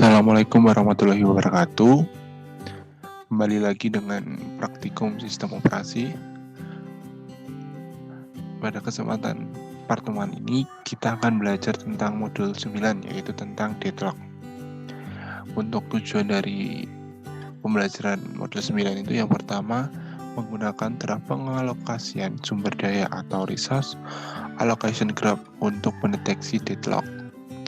Assalamualaikum warahmatullahi wabarakatuh. Kembali lagi dengan praktikum sistem operasi. Pada kesempatan pertemuan ini kita akan belajar tentang modul 9, yaitu tentang deadlock. Untuk tujuan dari pembelajaran modul 9 itu yang pertama, menggunakan cara pengalokasian sumber daya atau resource allocation graph untuk mendeteksi deadlock.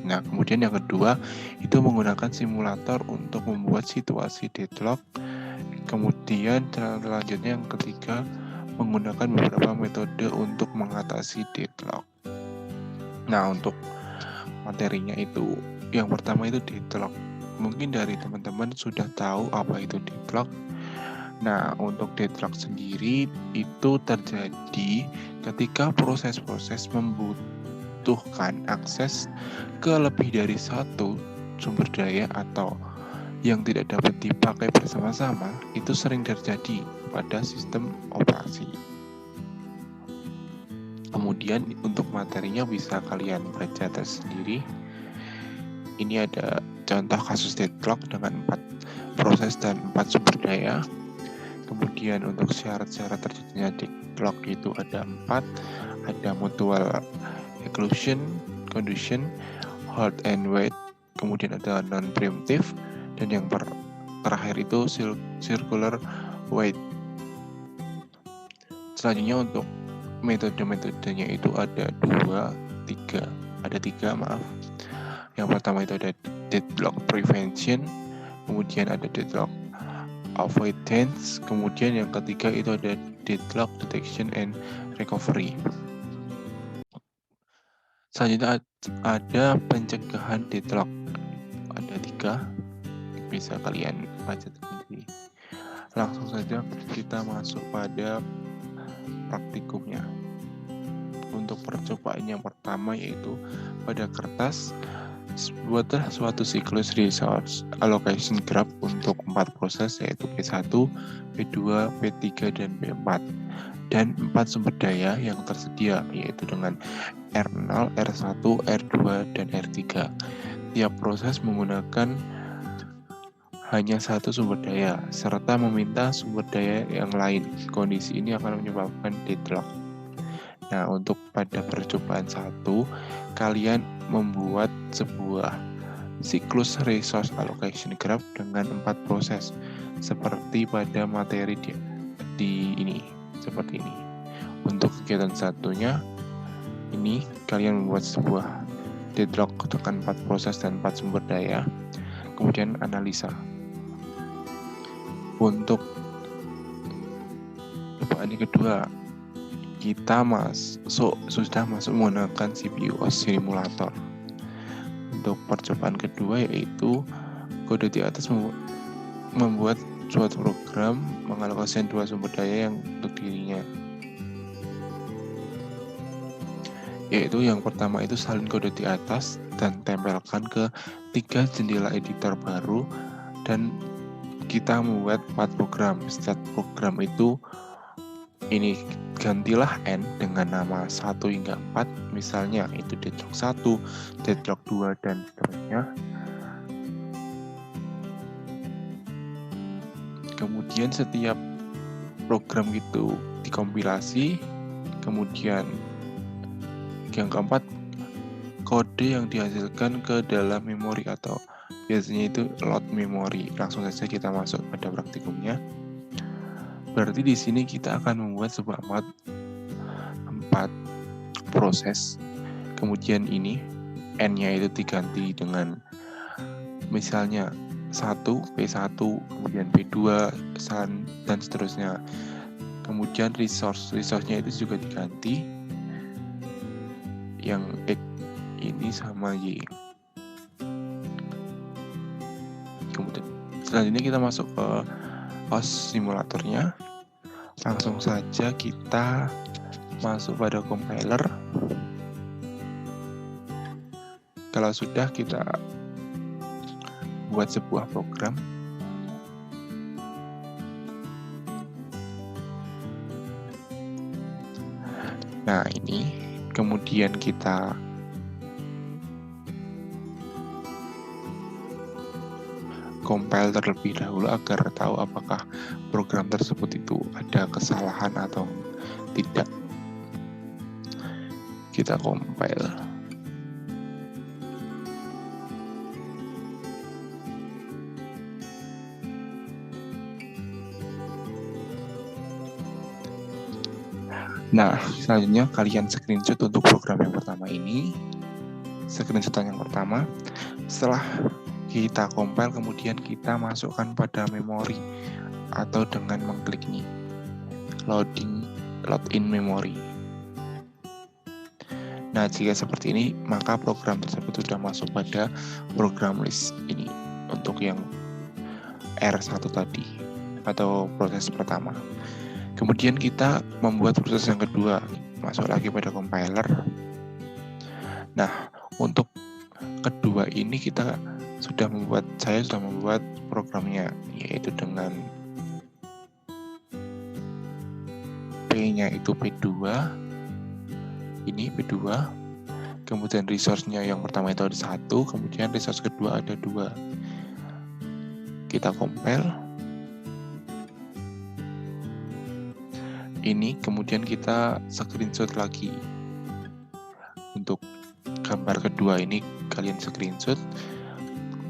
Nah, kemudian yang kedua, itu menggunakan simulator untuk membuat situasi deadlock. Kemudian selanjutnya yang ketiga, menggunakan beberapa metode untuk mengatasi deadlock. Nah, untuk materinya itu, yang pertama itu deadlock. Mungkin dari teman-teman sudah tahu apa itu deadlock. Nah, untuk deadlock sendiri itu terjadi ketika proses-proses membutuhkan akses ke lebih dari satu sumber daya atau yang tidak dapat dipakai bersama-sama, itu sering terjadi pada sistem operasi. Kemudian untuk materinya bisa kalian baca tersendiri. Ini ada contoh kasus deadlock dengan 4 proses dan 4 sumber daya. Kemudian untuk syarat-syarat terjadinya deadlock itu ada 4, ada mutual exclusion condition, halt and wait, kemudian ada non-preemptive, dan yang terakhir itu circular wait. Selanjutnya untuk metode-metodenya itu ada 3. Yang pertama itu ada deadlock prevention, kemudian ada deadlock avoidance, kemudian yang ketiga itu ada deadlock detection and recovery. Selanjutnya ada pencegahan deadlock, ada 3, bisa kalian baca sendiri. Langsung saja kita masuk pada praktikumnya. Untuk percobaan yang pertama yaitu pada kertas, buatlah suatu siklus resource allocation graph untuk 4 proses, yaitu P1, P2, P3, dan P4, dan 4 sumber daya yang tersedia, yaitu dengan R0, R1, R2, dan R3. Tiap proses menggunakan hanya satu sumber daya, serta meminta sumber daya yang lain. Kondisi ini akan menyebabkan deadlock. Nah, untuk pada percobaan 1, kalian membuat sebuah siklus resource allocation graph dengan 4 proses, seperti pada materi di ini, seperti ini. Untuk kegiatan satunya, ini kalian membuat sebuah deadlock dengan 4 proses dan 4 sumber daya, kemudian analisa. Untuk percobaan yang kedua, kita sudah masuk menggunakan CPU simulator. Untuk percobaan kedua yaitu kode di atas membuat suatu program mengalokasikan 2 sumber daya yang untuk dirinya. Yaitu yang pertama itu salin kode di atas dan tempelkan ke 3 jendela editor baru, dan kita membuat 4 program. Setiap program itu ini gantilah N dengan nama 1 hingga 4, misalnya itu deadlock 1, deadlock 2, dan seterusnya. Kemudian setiap program itu dikompilasi, kemudian yang keempat, kode yang dihasilkan ke dalam memori atau biasanya itu load memori. Langsung saja kita masuk pada praktikumnya. Berarti di sini kita akan membuat sebuah 4 proses. Kemudian ini N-nya itu diganti dengan misalnya 1, P1, kemudian P2, dan seterusnya. Kemudian resource-nya itu juga diganti. Yang X ini sama Y. Kemudian selanjutnya kita masuk ke host simulatornya. Langsung saja kita masuk pada compiler. Kalau sudah, kita buat sebuah program. Nah, ini kemudian kita compile terlebih dahulu agar tahu apakah program tersebut itu ada kesalahan atau tidak. Kita compile. Nah, selanjutnya kalian screenshot untuk program yang pertama ini. Screenshotan yang pertama, setelah kita compile kemudian kita masukkan pada memori atau dengan mengklik ini, load-in memory. Nah, jika seperti ini, maka program tersebut sudah masuk pada program list ini untuk yang R1 tadi atau proses pertama. Kemudian kita membuat proses yang kedua, masuk lagi pada compiler. Nah, untuk kedua ini saya sudah membuat programnya, yaitu dengan P-nya itu P2, ini P2, kemudian resource-nya yang pertama itu ada 1, kemudian resource kedua ada 2. Kita compile. Ini kemudian kita screenshot lagi. Untuk gambar kedua ini kalian screenshot.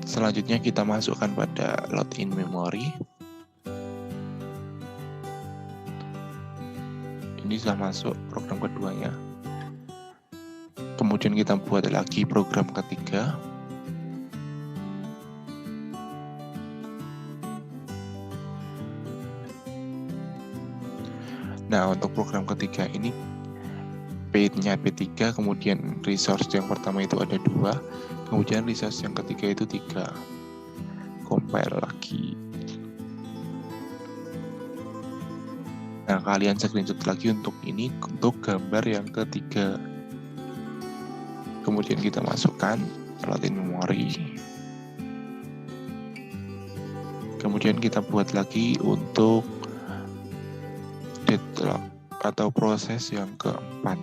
Selanjutnya kita masukkan pada load-in memory. Ini sudah masuk program keduanya. Kemudian kita buat lagi program ketiga. Nah, untuk program ketiga ini P-nya P3, kemudian resource yang pertama itu ada 2, kemudian resource yang ketiga itu 3. Compile lagi. Nah, kalian screenshot lagi untuk ini, untuk gambar yang ketiga. Kemudian kita masukkan load-in memory. Kemudian kita buat lagi untuk deadlock atau proses yang keempat.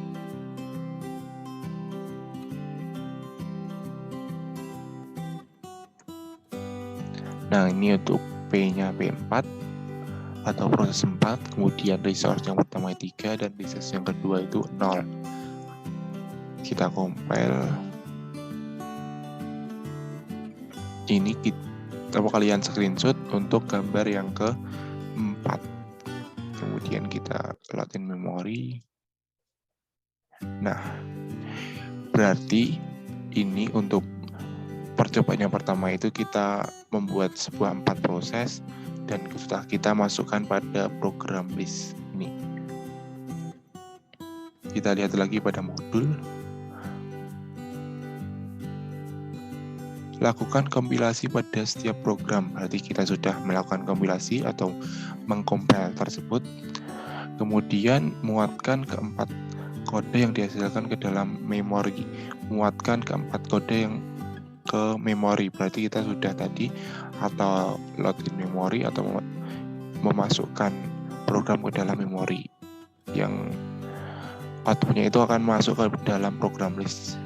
Nah, ini untuk P-nya P4 atau proses 4, kemudian resource yang pertama 3 dan resource yang kedua itu 0. Kita compile. Ini kalian screenshot untuk gambar yang keempat. Kemudian kita load-in memory. Nah, berarti ini untuk percobaan yang pertama itu kita membuat sebuah 4 proses dan sudah kita masukkan pada program list ini. Kita lihat lagi pada modul. Lakukan kompilasi pada setiap program. Berarti kita sudah melakukan kompilasi atau mengcompile tersebut. Kemudian muatkan keempat kode yang dihasilkan ke dalam memori. Muatkan keempat kode yang ke memori. Berarti kita sudah tadi atau load-in memory atau memasukkan program ke dalam memori. Yang outputnya itu akan masuk ke dalam program list.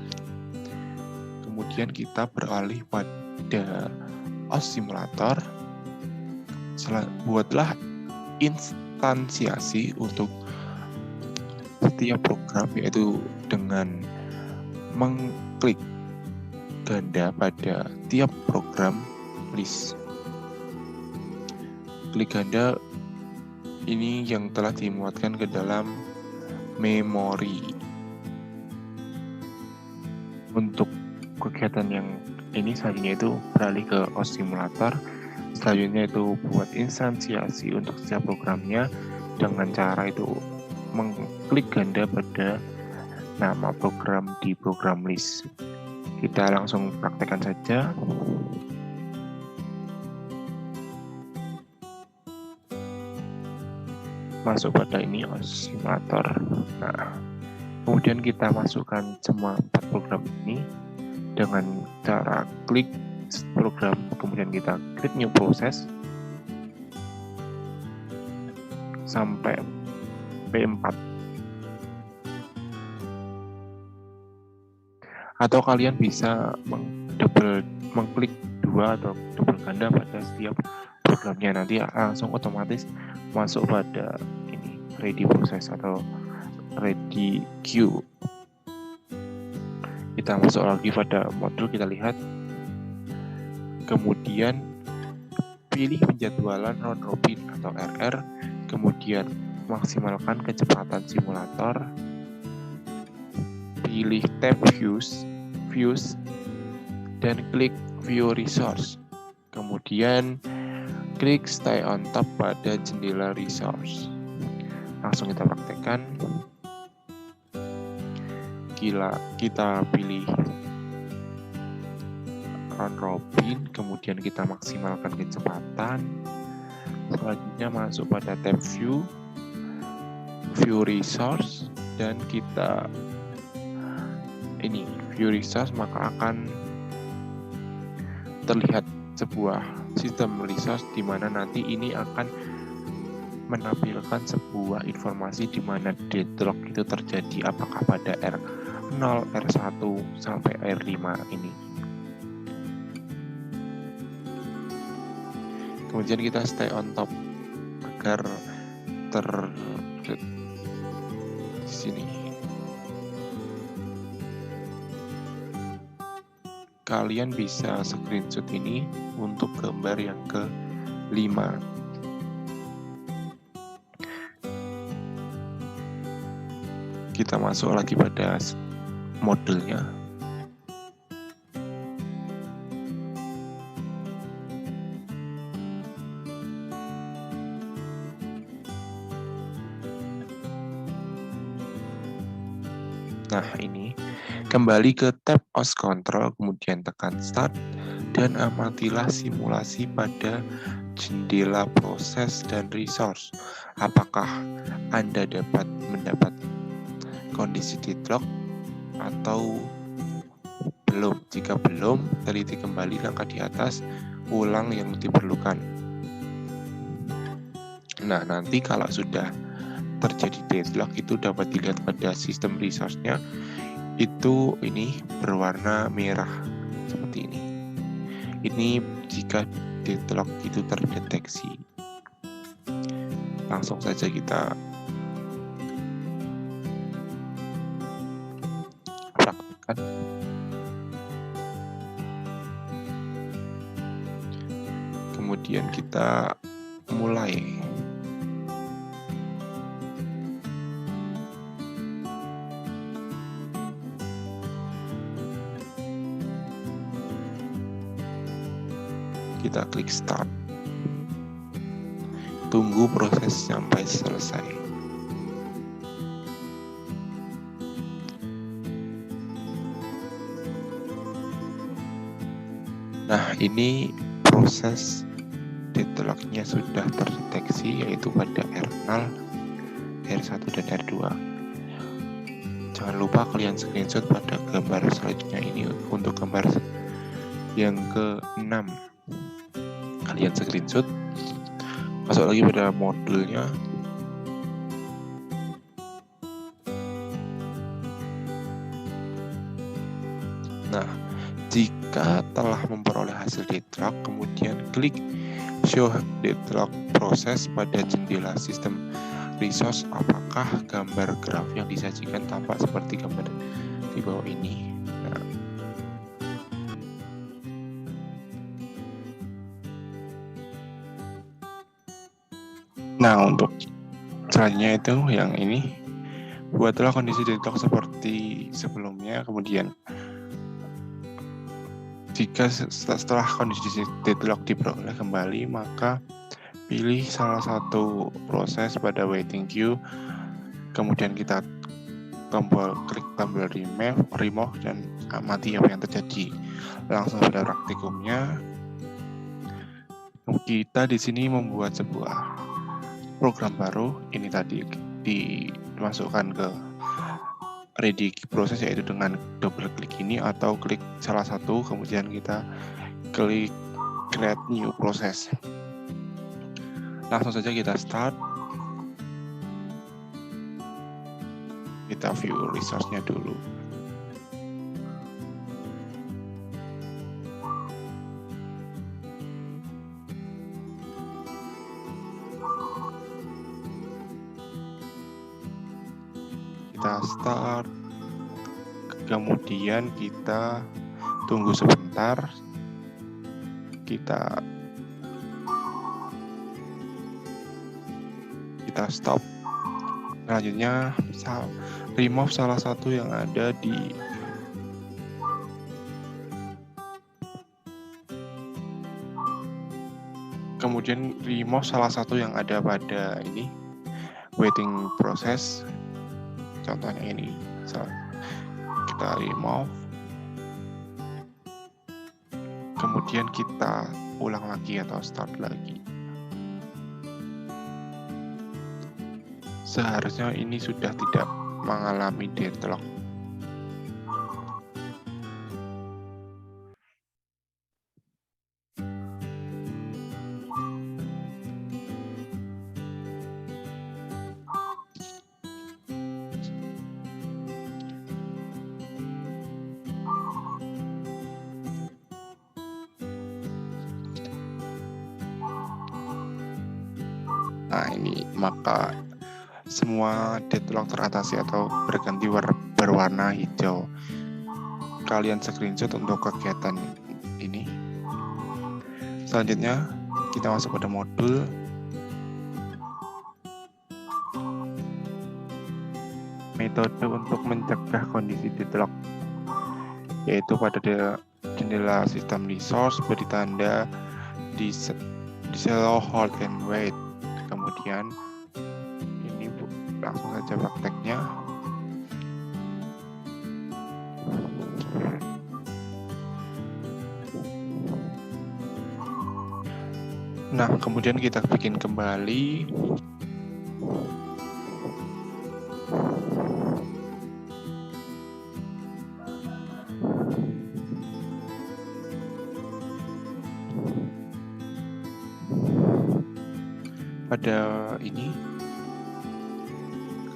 Kemudian kita beralih pada OS simulator. Buatlah instansiasi untuk setiap program, yaitu dengan mengklik ganda pada tiap program list. Klik ganda ini yang telah dimuatkan ke dalam memori. Untuk kegiatan yang ini selanjutnya itu beralih ke OS simulator. Selanjutnya itu buat instansiasi untuk setiap programnya dengan cara itu mengklik ganda pada nama program di program list. Kita langsung praktekkan saja. Masuk pada ini OS simulator. Nah, kemudian kita masukkan semua 4 program ini dengan cara klik program, kemudian kita klik new process sampai P4. Atau kalian bisa mengklik 2 atau double ganda pada setiap programnya. Nanti langsung otomatis masuk pada ini ready process atau ready queue. Kita masuk lagi pada modul, kita lihat. Kemudian pilih penjadwalan round robin atau RR, kemudian maksimalkan kecepatan simulator, pilih tab views, dan klik view resource. Kemudian klik stay on top pada jendela resource. Langsung kita praktekkan. Kita pilih round robin, kemudian kita maksimalkan kecepatan. Selanjutnya masuk pada tab view resource, dan kita view resource, maka akan terlihat sebuah sistem resource di mana nanti ini akan menampilkan sebuah informasi di mana deadlock itu terjadi, apakah pada R0, R1 sampai R5 ini. Kemudian kita stay on top agar di sini. Kalian bisa screenshot ini untuk gambar yang ke-5. Kita masuk lagi pada modelnya. Nah, ini kembali ke tab OS Control, kemudian tekan Start, dan amatilah simulasi pada jendela proses dan resource. Apakah Anda dapat mendapat kondisi deadlock atau belum? Jika belum, teliti kembali langkah di atas, ulang yang diperlukan. Nah, nanti kalau sudah terjadi deadlock itu dapat dilihat pada sistem resource-nya, itu ini berwarna merah seperti ini. Ini jika deadlock itu terdeteksi. Langsung saja kita praktekkan. Kemudian kita mulai. Kita klik start. Tunggu proses sampai selesai. Nah, ini proses deadlock-nya sudah terdeteksi, yaitu pada R0, R1, dan R2. Jangan lupa kalian screenshot pada gambar selanjutnya ini untuk gambar yang ke-6. Kalian screenshot, masuk lagi pada modulnya. Nah, jika telah memperoleh hasil deadlock, kemudian klik show deadlock proses pada jendela sistem resource. Apakah gambar graf yang disajikan tampak seperti gambar di bawah ini? Nah, untuk selanjutnya itu yang ini, buatlah kondisi deadlock seperti sebelumnya. Kemudian jika setelah kondisi deadlock diperoleh kembali, maka pilih salah satu proses pada waiting queue. Kemudian kita klik tombol remove dan amati apa yang terjadi. Langsung pada praktikumnya. Kita di sini membuat sebuah program baru. Ini tadi dimasukkan ke ready proses, yaitu dengan double klik ini atau klik salah satu, kemudian kita klik create new process. Langsung saja kita start. Kita view resource-nya dulu. kita start, kemudian kita tunggu sebentar, kita stop. Selanjutnya remove salah satu yang ada di pada ini waiting process. Contohnya ini, kita remove, kemudian kita ulang lagi atau start lagi. Seharusnya ini sudah tidak mengalami deadlock. Nah, ini maka semua deadlock teratasi atau berganti berwarna hijau. Kalian screenshot untuk kegiatan ini. Selanjutnya kita masuk pada modul. Metode untuk mencegah kondisi deadlock, yaitu pada jendela sistem resource beri tanda di selo hold and wait. Kemudian ini langsung saja prakteknya. Nah, kemudian kita bikin kembali. Pada ini,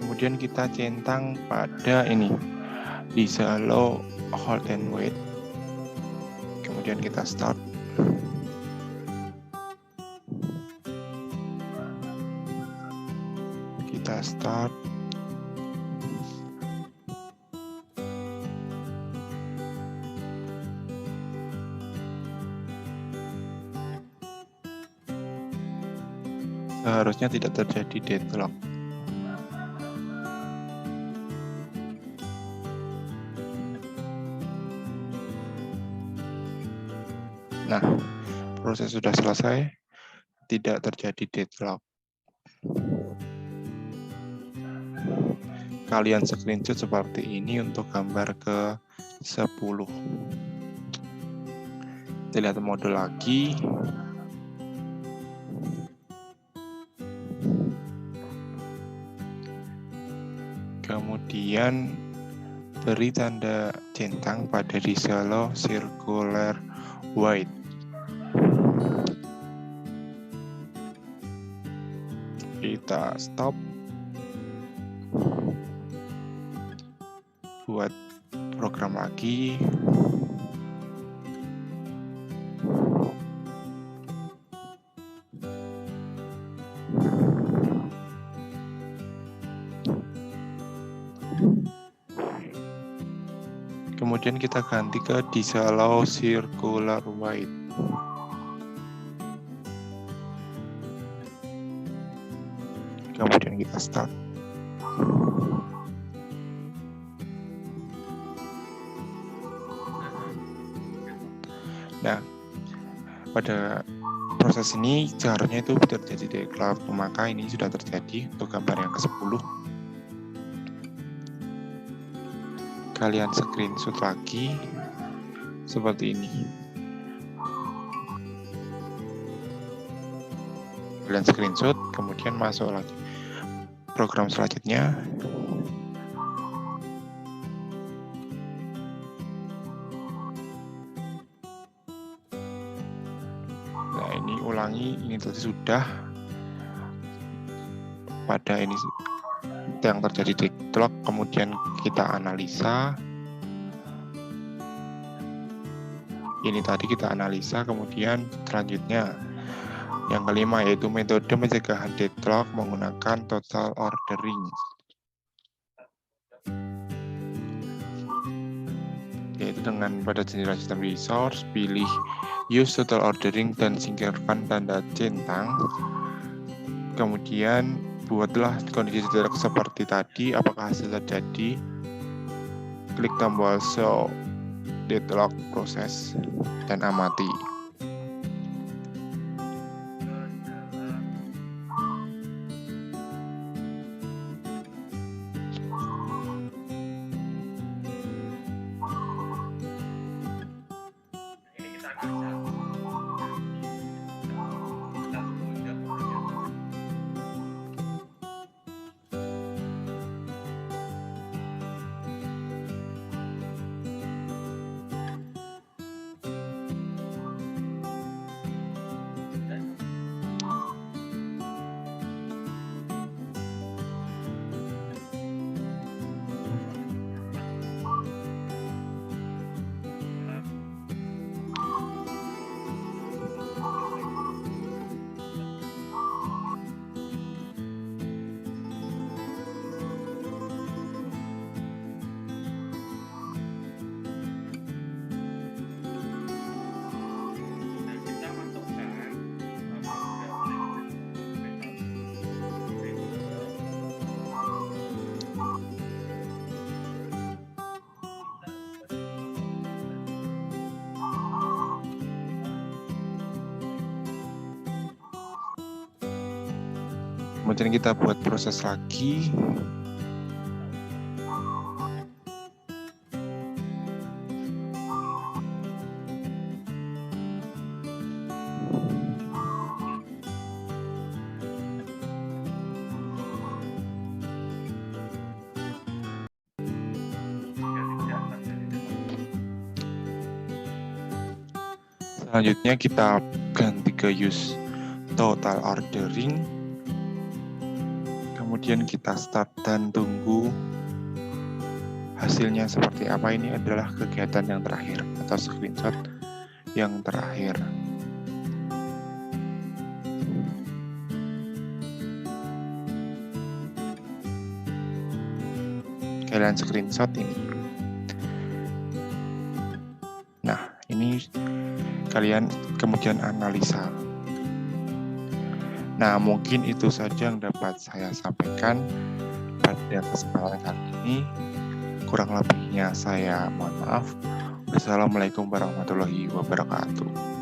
kemudian kita centang pada ini di selo hold and wait, kemudian kita start. Seharusnya tidak terjadi deadlock. Nah, proses sudah selesai, tidak terjadi deadlock. Kalian screenshot seperti ini untuk gambar ke-10. Kita lihat modul lagi. Kemudian beri tanda centang pada di selo circular white. Kita stop. Buat program lagi. Kemudian kita ganti ke disallow circular white. Kemudian kita start. Nah, pada proses ini seharusnya itu terjadi deadlock, maka ini sudah terjadi untuk gambar yang ke-10. Kalian screenshot lagi seperti ini. Kalian screenshot, kemudian masuk lagi program selanjutnya. Nah, ini ulangi, ini tadi sudah pada ini yang terjadi deadlock, kemudian kita analisa. Ini tadi kita analisa, kemudian selanjutnya yang kelima yaitu metode pencegahan deadlock menggunakan total ordering. yaitu dengan pada jendela sistem resource, pilih use total ordering dan singkirkan tanda centang. Kemudian buatlah kondisi deadlock seperti tadi. Apakah hasil terjadi? Klik tombol show deadlock proses dan amati. Kemudian kita buat proses lagi. Selanjutnya kita ganti ke use total ordering. Kemudian kita start dan tunggu hasilnya seperti apa. Ini adalah kegiatan yang terakhir atau screenshot yang terakhir. Kalian screenshot ini. Nah, ini kalian kemudian analisa. Nah, mungkin itu saja yang dapat saya sampaikan pada kesempatan kali ini. Kurang lebihnya saya mohon maaf. Wassalamualaikum warahmatullahi wabarakatuh.